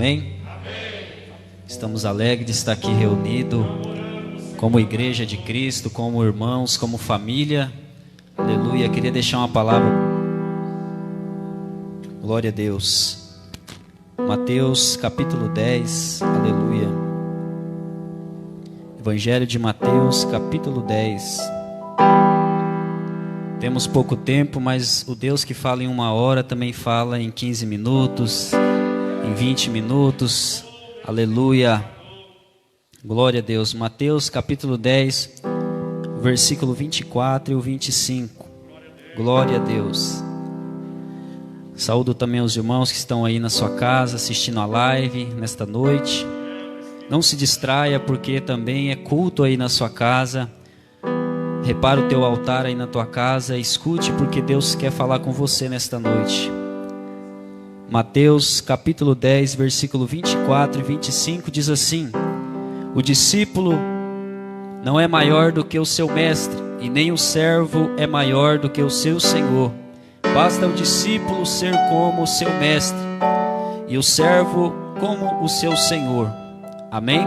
amém? Estamos alegres de estar aqui reunido como igreja de Cristo, como irmãos, como família. Aleluia. Queria deixar uma palavra. Glória a Deus. Mateus capítulo 10. Aleluia. Evangelho de Mateus capítulo 10. Temos pouco tempo, mas o Deus que fala em 1 hora também fala em 15 minutos, em 20 minutos. Aleluia. Glória a Deus. Mateus capítulo 10, versículo 24 e o 25. Glória a Deus. Saúdo também os irmãos que estão aí na sua casa assistindo a live nesta noite. Não se distraia, porque também é culto aí na sua casa. Repara o teu altar aí na tua casa, escute, porque Deus quer falar com você nesta noite. Mateus capítulo 10, versículo 24 e 25 diz assim: o discípulo não é maior do que o seu mestre, e nem o servo é maior do que o seu senhor. Basta o discípulo ser como o seu mestre, e o servo como o seu senhor. Amém?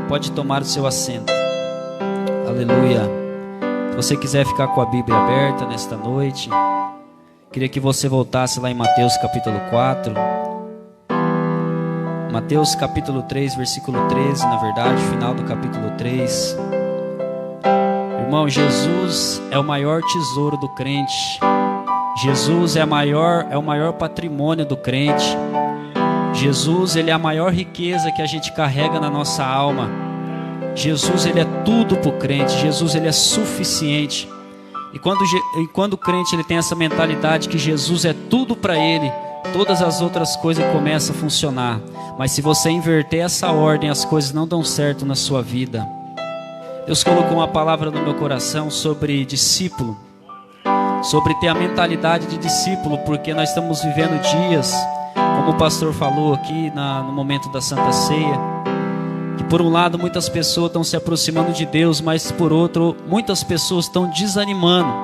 Pode tomar o seu assento. Aleluia. Se você quiser ficar com a Bíblia aberta nesta noite, queria que você voltasse lá em Mateus capítulo 4. Mateus capítulo 3, versículo 13, na verdade, final do capítulo 3. Irmão, Jesus é o maior tesouro do crente. Jesus é o maior patrimônio do crente. Jesus, ele é a maior riqueza que a gente carrega na nossa alma. Jesus, ele é tudo para o crente. Jesus, ele é suficiente. E quando o crente ele tem essa mentalidade que Jesus é tudo para ele, todas as outras coisas começam a funcionar. Mas se você inverter essa ordem, as coisas não dão certo na sua vida. Deus colocou uma palavra no meu coração sobre discípulo, sobre ter a mentalidade de discípulo, porque nós estamos vivendo dias, como o pastor falou aqui no momento da Santa Ceia, que por um lado muitas pessoas estão se aproximando de Deus, mas por outro muitas pessoas estão desanimando.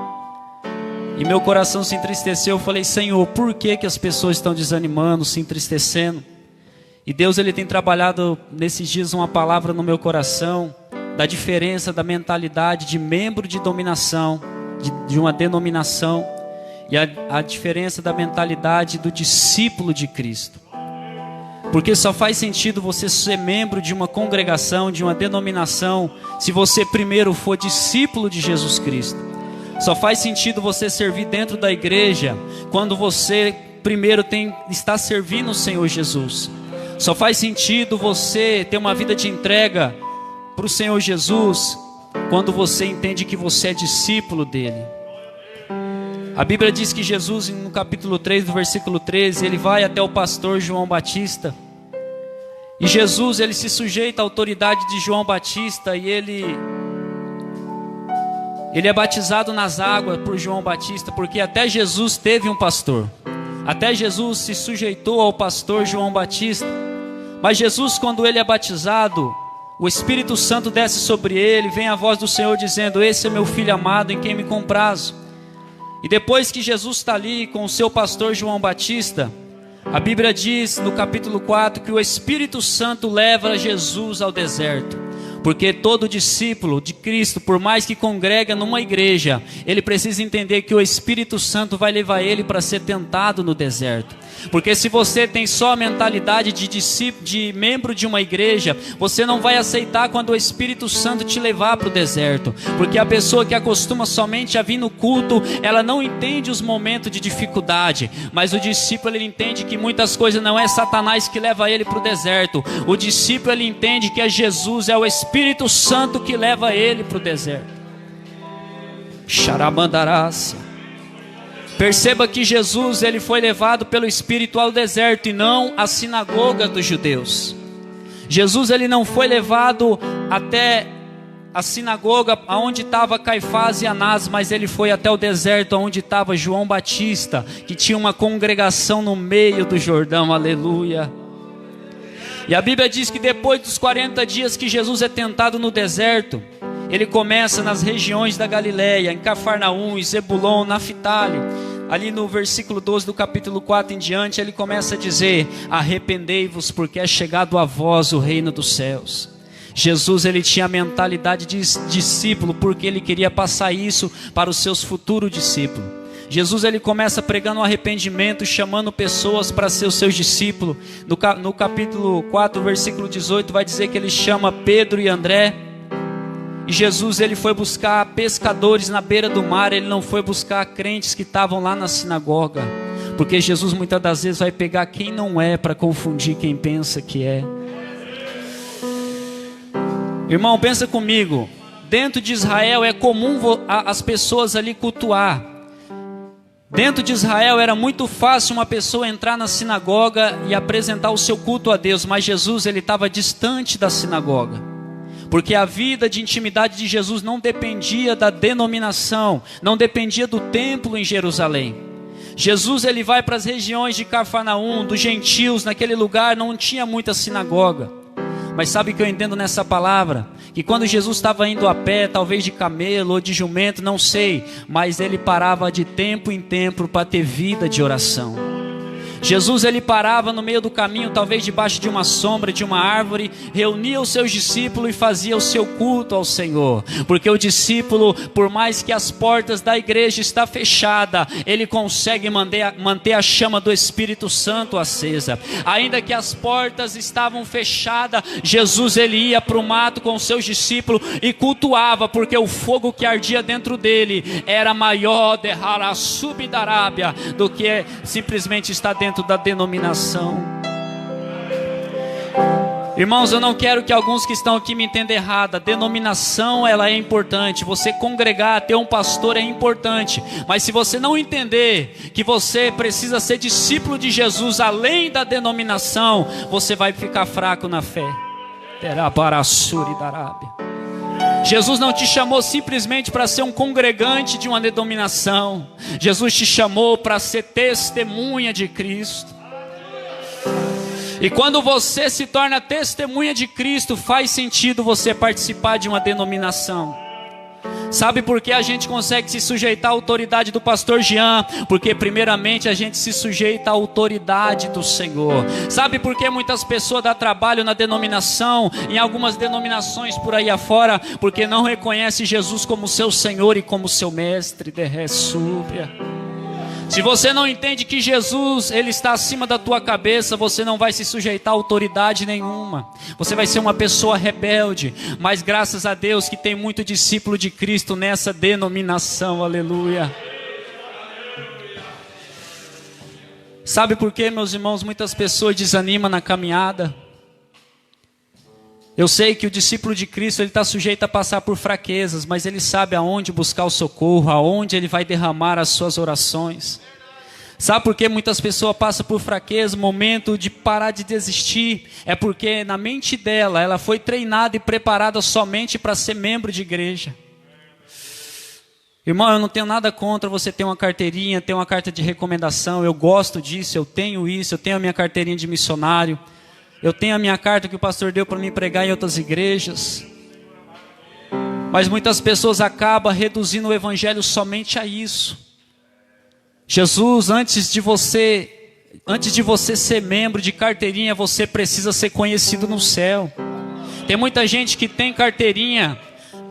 E meu coração se entristeceu. Eu falei: Senhor, por que as pessoas estão desanimando, se entristecendo? E Deus, ele tem trabalhado nesses dias uma palavra no meu coração da diferença da mentalidade de membro de dominação, de uma denominação, e a diferença da mentalidade do discípulo de Cristo. Porque só faz sentido você ser membro de uma congregação, de uma denominação, se você primeiro for discípulo de Jesus Cristo. Só faz sentido você servir dentro da igreja quando você primeiro está servindo o Senhor Jesus. Só faz sentido você ter uma vida de entrega para o Senhor Jesus quando você entende que você é discípulo dele. A Bíblia diz que Jesus, no capítulo 3, do versículo 13, ele vai até o pastor João Batista. E Jesus, ele se sujeita à autoridade de João Batista, e ele é batizado nas águas por João Batista, porque até Jesus teve um pastor. Até Jesus se sujeitou ao pastor João Batista. Mas Jesus, quando ele é batizado, o Espírito Santo desce sobre ele, vem a voz do Senhor dizendo: esse é meu filho amado, em quem me comprazo. E depois que Jesus está ali com o seu pastor João Batista, a Bíblia diz no capítulo 4 que o Espírito Santo leva Jesus ao deserto. Porque todo discípulo de Cristo, por mais que congrega numa igreja, ele precisa entender que o Espírito Santo vai levar ele para ser tentado no deserto. Porque se você tem só a mentalidade de discípulo, de membro de uma igreja, você não vai aceitar quando o Espírito Santo te levar para o deserto. Porque a pessoa que acostuma somente a vir no culto, ela não entende os momentos de dificuldade. Mas o discípulo, ele entende que muitas coisas não é Satanás que leva ele para o deserto. O discípulo, ele entende que é Jesus, é o Espírito Santo que leva ele para o deserto. Xarabandarácia. Perceba que Jesus, ele foi levado pelo Espírito ao deserto e não à sinagoga dos judeus. Jesus, ele não foi levado até a sinagoga onde estava Caifás e Anás, mas ele foi até o deserto onde estava João Batista, que tinha uma congregação no meio do Jordão. Aleluia. E a Bíblia diz que depois dos 40 dias que Jesus é tentado no deserto, ele começa nas regiões da Galileia, em Cafarnaum, Zebulon, Naftali. ali no versículo 12 do capítulo 4 em diante, ele começa a dizer: arrependei-vos, porque é chegado a vós o reino dos céus. Jesus, ele tinha a mentalidade de discípulo, porque ele queria passar isso para os seus futuros discípulos. Jesus, ele começa pregando o arrependimento, chamando pessoas para ser os seus discípulos. No capítulo 4, versículo 18, vai dizer que ele chama Pedro e André. E Jesus, ele foi buscar pescadores na beira do mar, ele não foi buscar crentes que estavam lá na sinagoga. Porque Jesus muitas das vezes vai pegar quem não é para confundir quem pensa que é. Irmão, pensa comigo. Dentro de Israel é comum as pessoas ali cultuar. Dentro de Israel era muito fácil uma pessoa entrar na sinagoga e apresentar o seu culto a Deus. Mas Jesus, ele estava distante da sinagoga. Porque a vida de intimidade de Jesus não dependia da denominação, não dependia do templo em Jerusalém. Jesus, ele vai para as regiões de Cafarnaum, dos gentios, naquele lugar não tinha muita sinagoga. Mas sabe o que eu entendo nessa palavra? Que quando Jesus estava indo a pé, talvez de camelo ou de jumento, não sei, mas ele parava de tempo em tempo para ter vida de oração. Jesus, ele parava no meio do caminho, talvez debaixo de uma sombra, de uma árvore, reunia os seus discípulos e fazia o seu culto ao Senhor. Porque o discípulo, por mais que as portas da igreja estão fechadas, ele consegue manter a chama do Espírito Santo acesa. Ainda que as portas estavam fechadas, Jesus, ele ia para o mato com os seus discípulos e cultuava, porque o fogo que ardia dentro dele era maior do que simplesmente estar dentro da denominação. Irmãos, eu não quero que alguns que estão aqui me entendam errado. A denominação, ela é importante. Você congregar, ter um pastor é importante. Mas se você não entender que você precisa ser discípulo de Jesus além da denominação, você vai ficar fraco na fé. Jesus não te chamou simplesmente para ser um congregante de uma denominação. Jesus te chamou para ser testemunha de Cristo. E quando você se torna testemunha de Cristo, faz sentido você participar de uma denominação. Sabe por que a gente consegue se sujeitar à autoridade do pastor Jean? Porque primeiramente a gente se sujeita à autoridade do Senhor. Sabe por que muitas pessoas dão trabalho na denominação, em algumas denominações por aí afora? Porque não reconhece Jesus como seu Senhor e como seu mestre de ressúbia. Se você não entende que Jesus, ele está acima da tua cabeça, você não vai se sujeitar a autoridade nenhuma. Você vai ser uma pessoa rebelde. Mas graças a Deus que tem muito discípulo de Cristo nessa denominação. Aleluia. Sabe por quê, meus irmãos? Muitas pessoas desanimam na caminhada. Eu sei que o discípulo de Cristo, ele está sujeito a passar por fraquezas, mas ele sabe aonde buscar o socorro, aonde ele vai derramar as suas orações. Sabe por que muitas pessoas passam por fraqueza, momento de parar de desistir? É porque na mente dela, ela foi treinada e preparada somente para ser membro de igreja. Irmão, eu não tenho nada contra você ter uma carteirinha, ter uma carta de recomendação. Eu gosto disso, eu tenho isso, eu tenho a minha carteirinha de missionário. Eu tenho a minha carta que o pastor deu para mim pregar em outras igrejas. Mas muitas pessoas acabam reduzindo o evangelho somente a isso. Jesus, antes de você ser membro de carteirinha, você precisa ser conhecido no céu. Tem muita gente que tem carteirinha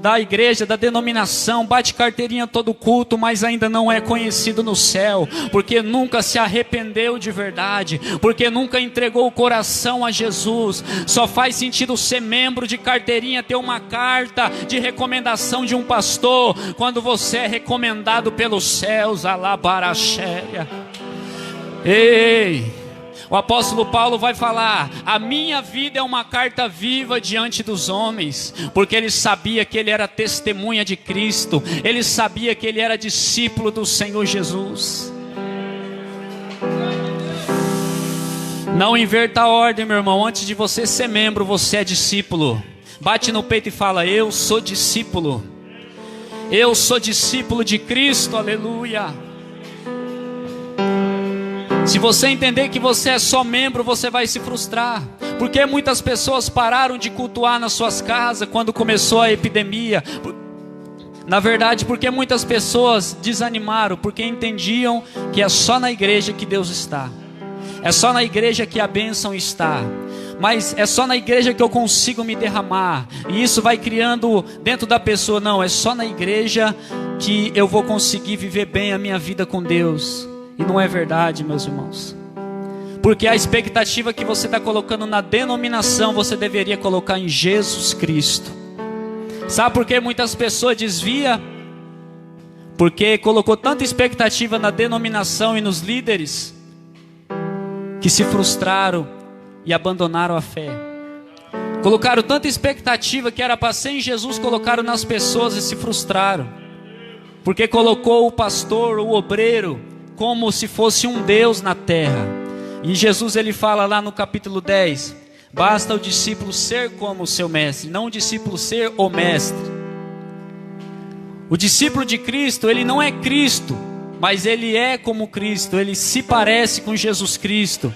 da igreja, da denominação, bate carteirinha todo culto, mas ainda não é conhecido no céu, porque nunca se arrependeu de verdade, porque nunca entregou o coração a Jesus. Só faz sentido ser membro de carteirinha, ter uma carta de recomendação de um pastor, quando você é recomendado pelos céus. Alabaraxéia. Ei! O apóstolo Paulo vai falar: a minha vida é uma carta viva diante dos homens, porque ele sabia que ele era testemunha de Cristo, ele sabia que ele era discípulo do Senhor Jesus. Não inverta a ordem, meu irmão. Antes de você ser membro, você é discípulo. Bate no peito e fala: eu sou discípulo. Eu sou discípulo de Cristo, aleluia. Se você entender que você é só membro, você vai se frustrar. Porque muitas pessoas pararam de cultuar nas suas casas quando começou a epidemia. Na verdade, porque muitas pessoas desanimaram, porque entendiam que é só na igreja que Deus está. É só na igreja que a bênção está. Mas é só na igreja que eu consigo me derramar. E isso vai criando dentro da pessoa. Não, é só na igreja que eu vou conseguir viver bem a minha vida com Deus. E não é verdade, meus irmãos. Porque a expectativa que você está colocando na denominação, você deveria colocar em Jesus Cristo. Sabe por que muitas pessoas desviam? Porque colocou tanta expectativa na denominação e nos líderes, que se frustraram e abandonaram a fé. Colocaram tanta expectativa que era para ser em Jesus, colocaram nas pessoas e se frustraram. Porque colocou o pastor, o obreiro, como se fosse um Deus na terra. E Jesus ele fala lá no capítulo 10, basta o discípulo ser como o seu mestre, não o discípulo ser o mestre. O discípulo de Cristo, ele não é Cristo, mas ele é como Cristo, ele se parece com Jesus Cristo.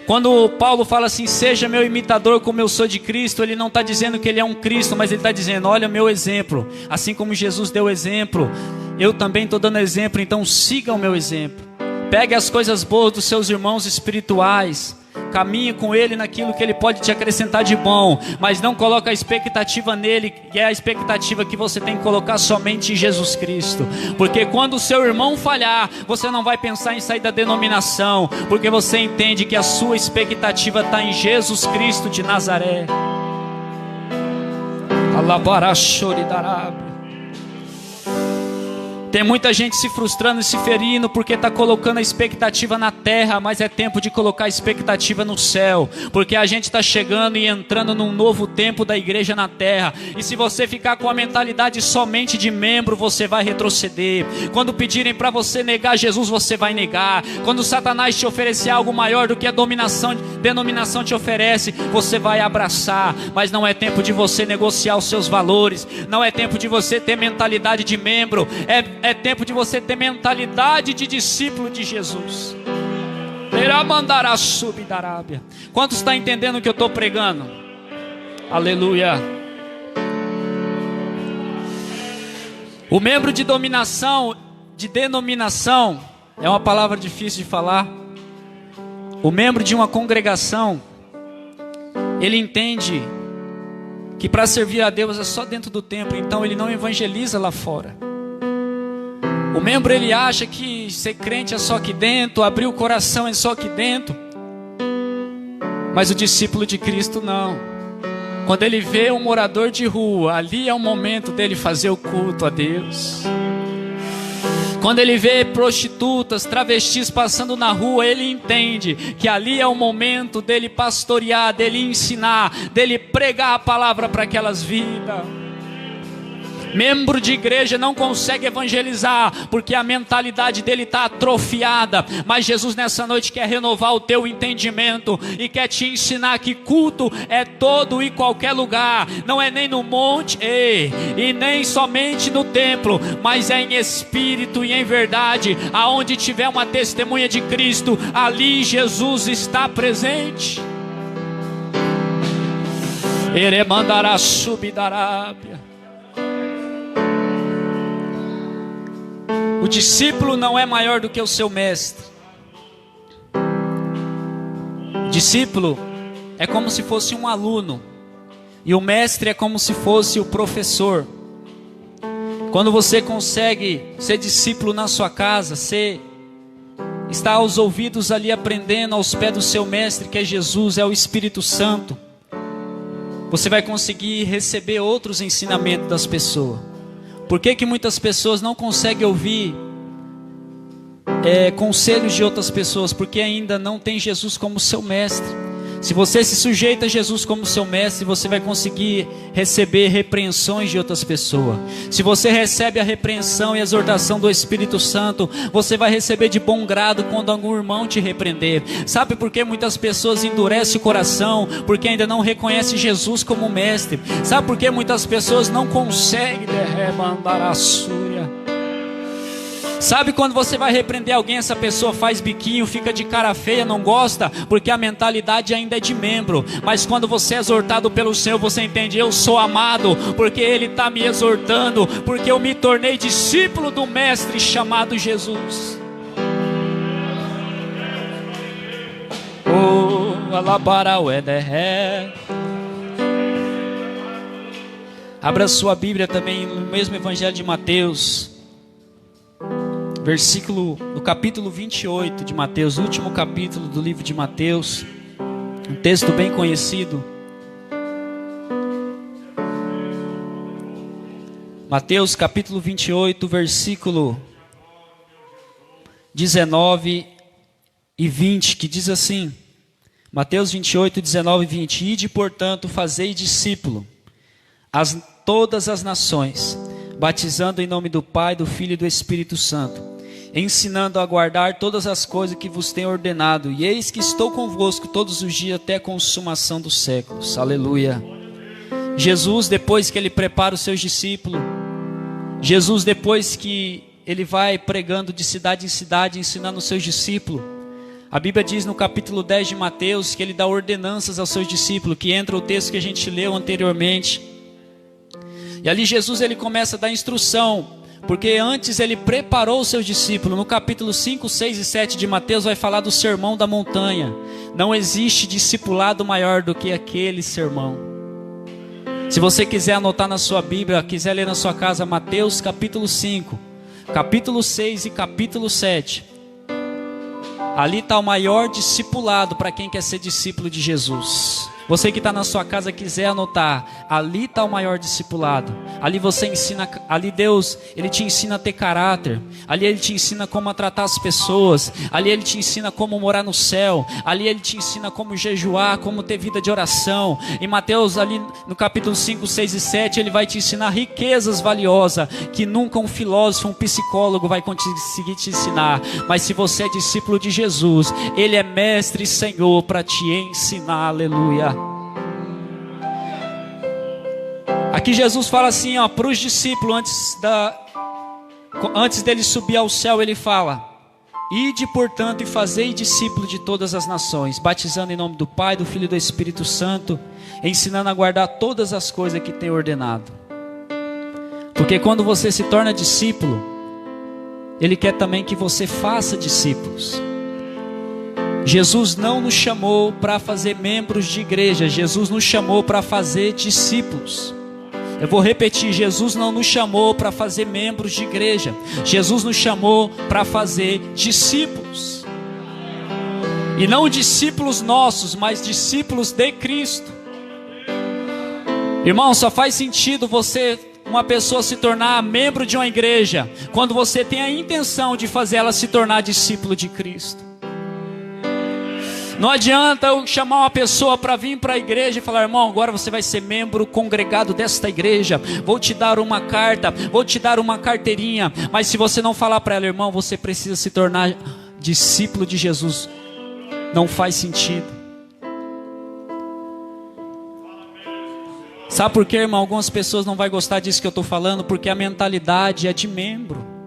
Quando Paulo fala assim, seja meu imitador como eu sou de Cristo, ele não está dizendo que ele é um Cristo, mas ele está dizendo, olha meu exemplo, assim como Jesus deu exemplo, eu também estou dando exemplo, então siga o meu exemplo. Pegue as coisas boas dos seus irmãos espirituais, caminhe com ele naquilo que ele pode te acrescentar de bom, mas não coloque a expectativa nele, que é a expectativa que você tem que colocar somente em Jesus Cristo. Porque quando o seu irmão falhar, você não vai pensar em sair da denominação, porque você entende que a sua expectativa está em Jesus Cristo de Nazaré. Alabarachoridarabia. Tem muita gente se frustrando e se ferindo porque está colocando a expectativa na terra, mas é tempo de colocar a expectativa no céu, porque a gente está chegando e entrando num novo tempo da igreja na terra, e se você ficar com a mentalidade somente de membro, você vai retroceder. Quando pedirem para você negar Jesus, você vai negar. Quando Satanás te oferecer algo maior do que a denominação te oferece, você vai abraçar. Mas não é tempo de você negociar os seus valores, não é tempo de você ter mentalidade de membro, é tempo de você ter mentalidade de discípulo de Jesus. Quantos estão entendendo o que eu estou pregando? Aleluia. O membro de denominação é uma palavra difícil de falar. O membro de uma congregação, ele entende que para servir a Deus é só dentro do templo, então ele não evangeliza lá fora. O membro ele acha que ser crente é só aqui dentro, abrir o coração é só aqui dentro. Mas o discípulo de Cristo não. Quando ele vê um morador de rua, ali é o momento dele fazer o culto a Deus. Quando ele vê prostitutas, travestis passando na rua, ele entende que ali é o momento dele pastorear, dele ensinar, dele pregar a palavra para aquelas vidas. Membro de igreja não consegue evangelizar porque a mentalidade dele está atrofiada. Mas Jesus nessa noite quer renovar o teu entendimento e quer te ensinar que culto é todo e qualquer lugar. Não é nem no monte e nem somente no templo, mas é em espírito e em verdade. Aonde tiver uma testemunha de Cristo, ali Jesus está presente. Eremandará subidarábia. O discípulo não é maior do que o seu mestre. O discípulo é como se fosse um aluno, e o mestre é como se fosse o professor. Quando você consegue ser discípulo na sua casa, você está aos ouvidos ali aprendendo aos pés do seu mestre, que é Jesus, é o Espírito Santo. Você vai conseguir receber outros ensinamentos das pessoas. Por que muitas pessoas não conseguem ouvir conselhos de outras pessoas? Porque ainda não tem Jesus como seu mestre. Se você se sujeita a Jesus como seu mestre, você vai conseguir receber repreensões de outras pessoas. Se você recebe a repreensão e a exortação do Espírito Santo, você vai receber de bom grado quando algum irmão te repreender. Sabe por que muitas pessoas endurecem o coração? Porque ainda não reconhecem Jesus como mestre. Sabe por que muitas pessoas não conseguem mandar a súria? Sabe quando você vai repreender alguém, essa pessoa faz biquinho, fica de cara feia, não gosta, porque a mentalidade ainda é de membro. Mas quando você é exortado pelo Senhor, você entende, eu sou amado, porque Ele está me exortando, porque eu me tornei discípulo do Mestre chamado Jesus. Oh, alabara o Ederé. Abra sua Bíblia também no mesmo Evangelho de Mateus, no capítulo 28 de Mateus, último capítulo do livro de Mateus, um texto bem conhecido. Mateus capítulo 28, versículo 19 e 20, que diz assim, Mateus 28, 19 e 20, ide, portanto, fazei discípulo todas as nações, batizando em nome do Pai, do Filho e do Espírito Santo, ensinando a guardar todas as coisas que vos tenho ordenado, e eis que estou convosco todos os dias até a consumação dos séculos. Aleluia. Jesus, depois que Ele prepara os seus discípulos, Jesus, depois que Ele vai pregando de cidade em cidade, ensinando os seus discípulos, a Bíblia diz no capítulo 10 de Mateus, que Ele dá ordenanças aos seus discípulos, que entra o texto que a gente leu anteriormente. E ali Jesus, Ele começa a dar instrução, porque antes Ele preparou os seus discípulos. No capítulo 5, 6 e 7 de Mateus vai falar do sermão da montanha. Não existe discipulado maior do que aquele sermão. Se você quiser anotar na sua Bíblia, quiser ler na sua casa, Mateus capítulo 5, capítulo 6 e capítulo 7. Ali está o maior discipulado para quem quer ser discípulo de Jesus. Você que está na sua casa quiser anotar, ali está o maior discipulado. Ali você ensina, ali Deus, Ele te ensina a ter caráter. Ali Ele te ensina como a tratar as pessoas. Ali Ele te ensina como morar no céu. Ali Ele te ensina como jejuar, como ter vida de oração. Em Mateus, ali no capítulo 5, 6 e 7, Ele vai te ensinar riquezas valiosas, que nunca um filósofo, um psicólogo vai conseguir te ensinar. Mas se você é discípulo de Jesus, Ele é mestre e Senhor para te ensinar. Aleluia. Aqui Jesus fala assim, para os discípulos, antes dele subir ao céu, Ele fala, ide, portanto, e fazei discípulo de todas as nações, batizando em nome do Pai, do Filho e do Espírito Santo, ensinando a guardar todas as coisas que tem ordenado. Porque quando você se torna discípulo, Ele quer também que você faça discípulos. Jesus não nos chamou para fazer membros de igreja, Jesus nos chamou para fazer discípulos. Eu vou repetir, Jesus não nos chamou para fazer membros de igreja, Jesus nos chamou para fazer discípulos. E não discípulos nossos, mas discípulos de Cristo. Irmão, só faz sentido uma pessoa se tornar membro de uma igreja quando você tem a intenção de fazer ela se tornar discípulo de Cristo. Não adianta eu chamar uma pessoa para vir para a igreja e falar, irmão, agora você vai ser membro congregado desta igreja, vou te dar uma carta, vou te dar uma carteirinha, mas se você não falar para ela, irmão, você precisa se tornar discípulo de Jesus, não faz sentido. Sabe por quê, irmão? Algumas pessoas não vão gostar disso que eu estou falando, porque a mentalidade é de membro.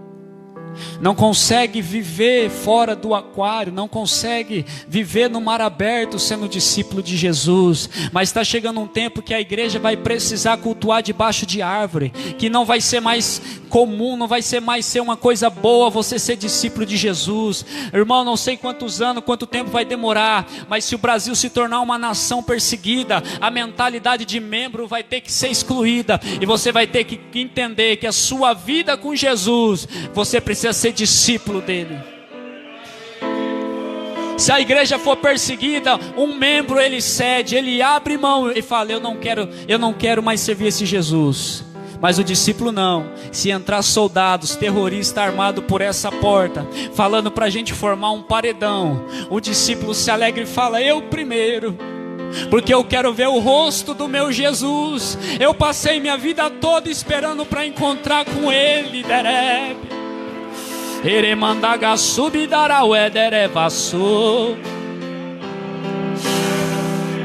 Não consegue viver fora do aquário, não consegue viver no mar aberto sendo discípulo de Jesus. Mas está chegando um tempo que a igreja vai precisar cultuar debaixo de árvore, que não vai ser mais comum, não vai ser mais ser uma coisa boa você ser discípulo de Jesus. Irmão, não sei quantos anos, quanto tempo vai demorar, mas se o Brasil se tornar uma nação perseguida, a mentalidade de membro vai ter que ser excluída, e você vai ter que entender que a sua vida com Jesus, você precisa ser discípulo dele. Se a igreja for perseguida, um membro ele cede, ele abre mão e fala, eu não quero mais servir esse Jesus. Mas o discípulo não. Se entrar soldados, terroristas armados por essa porta, falando para a gente formar um paredão, o discípulo se alegra e fala, eu primeiro, porque eu quero ver o rosto do meu Jesus. Eu passei minha vida toda esperando para encontrar com Ele.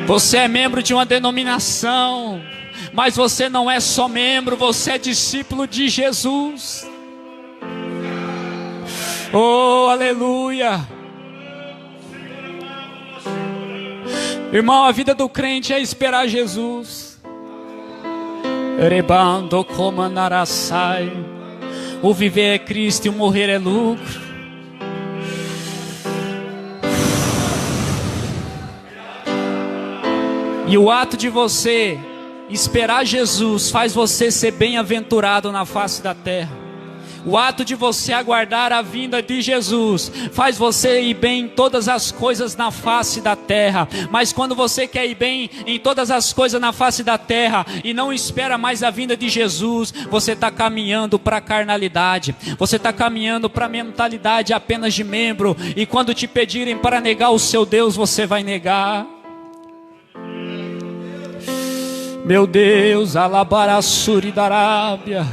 Você é membro de uma denominação, mas você não é só membro, você é discípulo de Jesus. Oh, aleluia. Irmão, a vida do crente é esperar Jesus. Rebando como narasai. O viver é Cristo e o morrer é lucro. E o ato de você esperar Jesus faz você ser bem-aventurado na face da terra. O ato de você aguardar a vinda de Jesus faz você ir bem em todas as coisas na face da terra. Mas quando você quer ir bem em todas as coisas na face da terra e não espera mais a vinda de Jesus, você está caminhando para a carnalidade. Você está caminhando para a mentalidade apenas de membro. E quando te pedirem para negar o seu Deus, você vai negar. Meu Deus, alabarassuri da Arábia.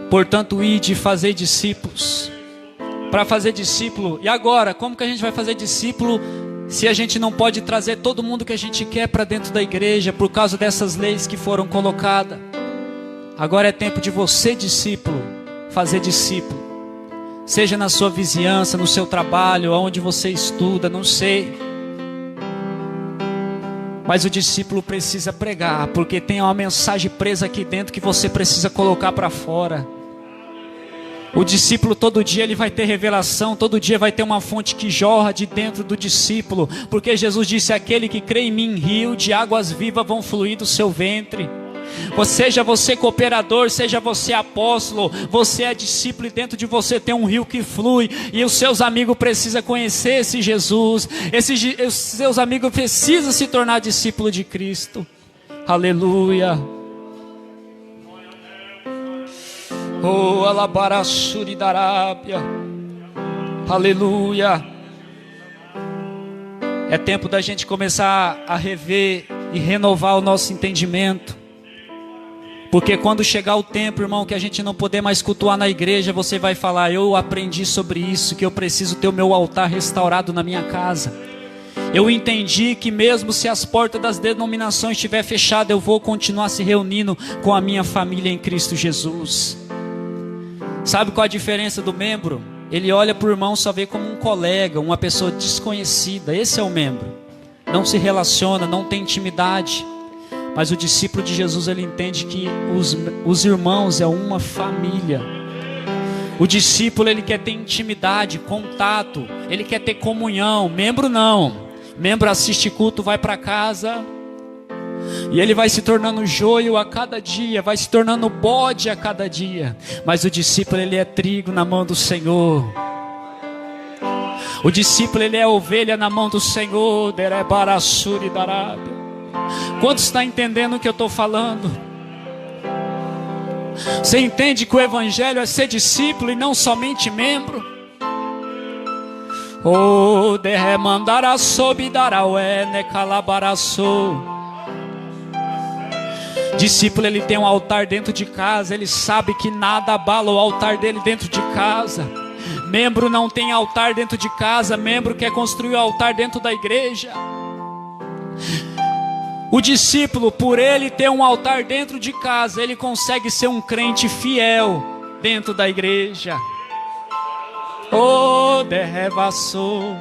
Portanto, ide e fazer discípulos. Para fazer discípulo, e agora, como que a gente vai fazer discípulo se a gente não pode trazer todo mundo que a gente quer para dentro da igreja por causa dessas leis que foram colocadas? Agora é tempo de você, discípulo, fazer discípulo. Seja na sua vizinhança, no seu trabalho, onde você estuda, não sei. Mas o discípulo precisa pregar, porque tem uma mensagem presa aqui dentro que você precisa colocar para fora. O discípulo todo dia ele vai ter revelação, todo dia vai ter uma fonte que jorra de dentro do discípulo, porque Jesus disse: aquele que crê em mim, rio de águas vivas vão fluir do seu ventre. Seja você cooperador, seja você apóstolo, você é discípulo e dentro de você tem um rio que flui, e os seus amigos precisam conhecer esse Jesus, os seus amigos precisam se tornar discípulo de Cristo. Aleluia. Oh, alabarassuri da Arábia. Aleluia. É tempo da gente começar a rever e renovar o nosso entendimento. Porque quando chegar o tempo, irmão, que a gente não poder mais cultuar na igreja, você vai falar: eu aprendi sobre isso, que eu preciso ter o meu altar restaurado na minha casa. Eu entendi que mesmo se as portas das denominações estiverem fechadas, eu vou continuar se reunindo com a minha família em Cristo Jesus. Sabe qual a diferença do membro? Ele olha para o irmão, só vê como um colega, uma pessoa desconhecida. Esse é o membro. Não se relaciona, não tem intimidade. Mas o discípulo de Jesus, ele entende que os irmãos é uma família. O discípulo, ele quer ter intimidade, contato, ele quer ter comunhão. Membro não. Membro assiste culto, vai para casa, e ele vai se tornando joio a cada dia, vai se tornando bode a cada dia. Mas o discípulo, ele é trigo na mão do Senhor. O discípulo, ele é ovelha na mão do Senhor. Derebarassuri da Arábia. Quantos estão entendendo o que eu estou falando? Você entende que o evangelho é ser discípulo e não somente membro? Oh, derremandarassobidaraué necalabarassou. Discípulo, ele tem um altar dentro de casa, ele sabe que nada abala o altar dele dentro de casa. Membro não tem altar dentro de casa, membro quer construir o altar dentro da igreja. O discípulo, por ele ter um altar dentro de casa, ele consegue ser um crente fiel dentro da igreja. Oh, derrevassou.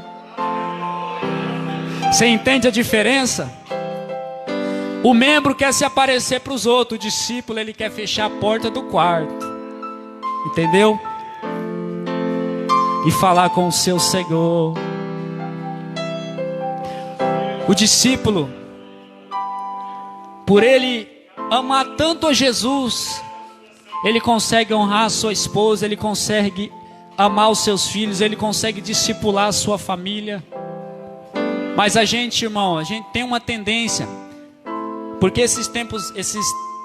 Você entende a diferença? O membro quer se aparecer para os outros, o discípulo, ele quer fechar a porta do quarto. Entendeu? E falar com o seu Senhor. O discípulo, por ele amar tanto a Jesus, ele consegue honrar a sua esposa, ele consegue amar os seus filhos, ele consegue discipular a sua família. Mas a gente, irmão, a gente tem uma tendência, porque esses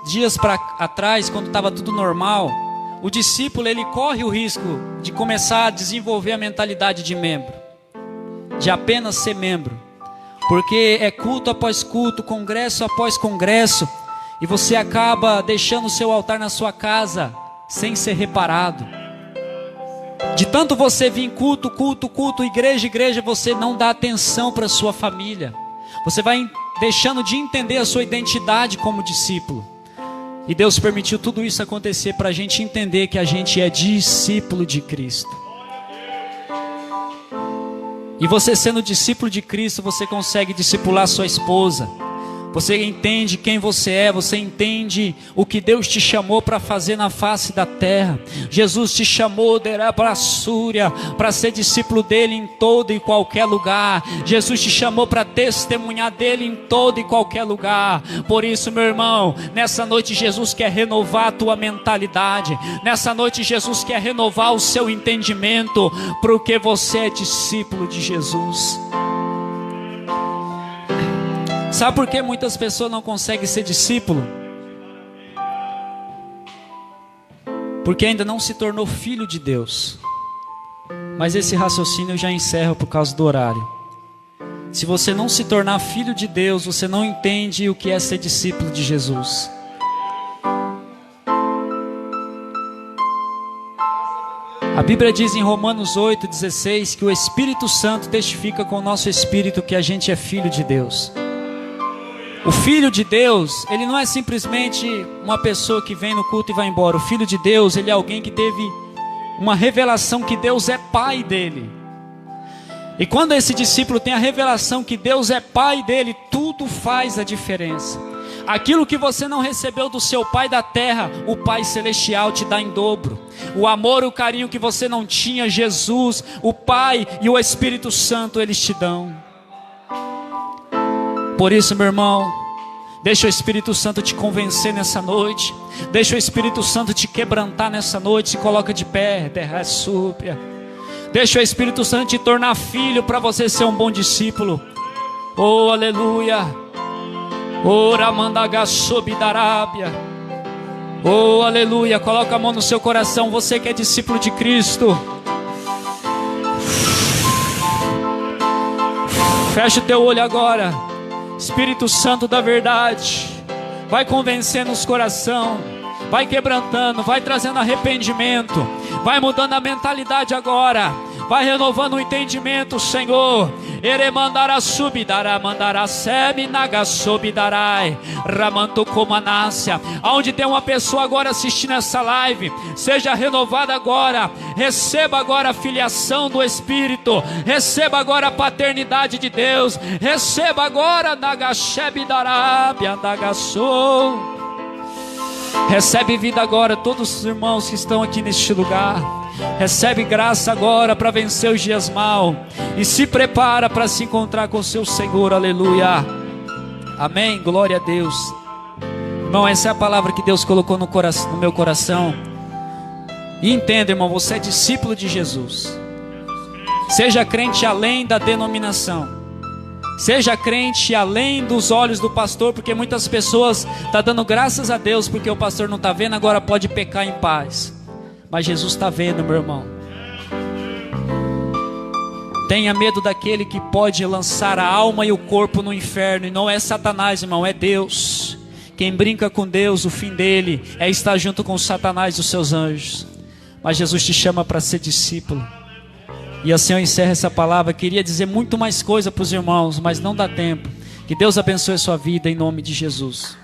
dias para atrás, quando estava tudo normal, o discípulo, ele corre o risco de começar a desenvolver a mentalidade de membro, de apenas ser membro. Porque é culto após culto, congresso após congresso, e você acaba deixando o seu altar na sua casa sem ser reparado. De tanto você vir culto, igreja, você não dá atenção para a sua família. Você vai deixando de entender a sua identidade como discípulo. E Deus permitiu tudo isso acontecer para a gente entender que a gente é discípulo de Cristo. E você sendo discípulo de Cristo, você consegue discipular sua esposa. Você entende quem você é, você entende o que Deus te chamou para fazer na face da terra. Jesus te chamou para ser discípulo dele em todo e qualquer lugar. Jesus te chamou para testemunhar dele em todo e qualquer lugar. Por isso, meu irmão, nessa noite Jesus quer renovar a tua mentalidade. Nessa noite Jesus quer renovar o seu entendimento, porque você é discípulo de Jesus. Sabe por que muitas pessoas não conseguem ser discípulo? Porque ainda não se tornou filho de Deus. Mas esse raciocínio eu já encerro por causa do horário. Se você não se tornar filho de Deus, você não entende o que é ser discípulo de Jesus. A Bíblia diz em Romanos 8,16 que o Espírito Santo testifica com o nosso espírito que a gente é filho de Deus. O Filho de Deus, ele não é simplesmente uma pessoa que vem no culto e vai embora. O Filho de Deus, ele é alguém que teve uma revelação que Deus é pai dele. E quando esse discípulo tem a revelação que Deus é pai dele, tudo faz a diferença. Aquilo que você não recebeu do seu pai da terra, o Pai Celestial te dá em dobro. O amor e o carinho que você não tinha, Jesus, o Pai e o Espírito Santo, eles te dão. Por isso, meu irmão, deixa o Espírito Santo te convencer nessa noite. Deixa o Espírito Santo te quebrantar nessa noite. Se coloca de pé, terra súpia. Deixa o Espírito Santo te tornar filho para você ser um bom discípulo. Oh, aleluia. Ora mandagasobidarábia. Oh, aleluia. Coloca a mão no seu coração, você que é discípulo de Cristo. Fecha o teu olho agora. Espírito Santo da verdade, vai convencendo os corações, vai quebrantando, vai trazendo arrependimento, vai mudando a mentalidade agora, vai renovando o entendimento, Senhor. Eremandara subidara mandara semi nagasobidarai ramanto comanácia. Aonde tem uma pessoa agora assistindo essa live, seja renovada agora. Receba agora a filiação do Espírito, receba agora a paternidade de Deus, receba agora nagashebidarabia nagaso. Recebe vida agora todos os irmãos que estão aqui neste lugar. Recebe graça agora para vencer os dias maus. E se prepara para se encontrar com o seu Senhor, aleluia. Amém, glória a Deus. Irmão, essa é a palavra que Deus colocou no meu coração. E entenda, irmão, você é discípulo de Jesus. Seja crente além da denominação. Seja crente além dos olhos do pastor, porque muitas pessoas estão dando graças a Deus porque o pastor não está vendo, agora pode pecar em paz. Mas Jesus está vendo, meu irmão. Tenha medo daquele que pode lançar a alma e o corpo no inferno. E não é Satanás, irmão, é Deus. Quem brinca com Deus, o fim dele é estar junto com Satanás e os seus anjos. Mas Jesus te chama para ser discípulo. E assim eu encerro essa palavra. Queria dizer muito mais coisa para os irmãos, mas não dá tempo. Que Deus abençoe a sua vida em nome de Jesus.